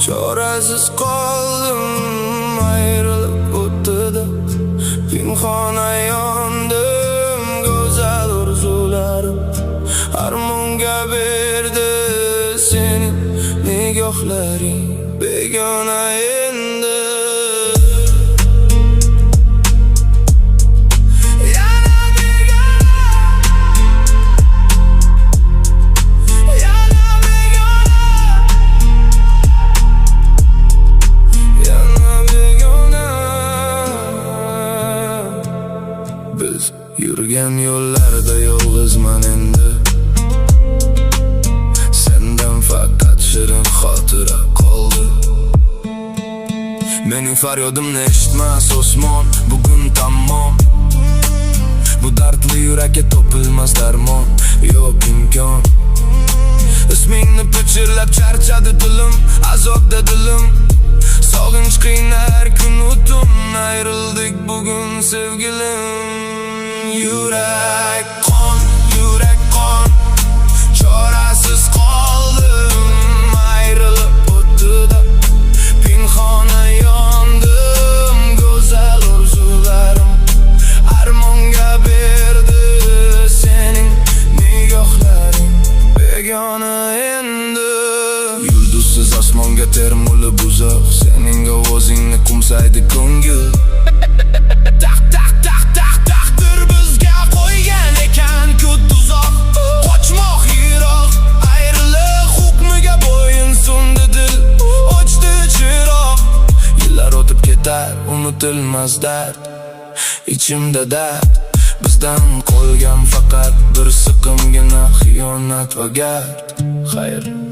Chorasiz qoldim ayrilib o'tdi. Pinhona yondim go'zal orzularim. Armonga berdi sening nigohlaring. Begona endi biz yurgan yo'llarda yolg'izman endi. Sendan faqat shirin xotira qoldi. Mening faryodimni eshitmas osmon, bugun tamom. Bu dardli yurakka topilmas darmon, yo'q imkon. Ismingni pichirlab charchadi dilim, azobda dilim. Sog'inch qiynar kun o'tum, ayrildik bugun sevgilim. Yurak qon, chorasiz qoldim ayrilib o'tdi. Pinhona yondim go'zal orzularim. Armonga berdi sening nigohlaring. Begona endi yulduzsiz osmonga termulib uzoq. Sening ovozingni qo'msaydi ko'ngil. Taqdir bizga qo'ygan ekan ko'p uzoq. Qochmoq yiroq, ayriliq hukmiga bo'yinsundi dil. O'chdi chiroq, yillar o'tib ketar, unutilmas dard. Ichimda dard, bizdan qolgan faqat bir siqimgina xiyonat va gard. Xayr.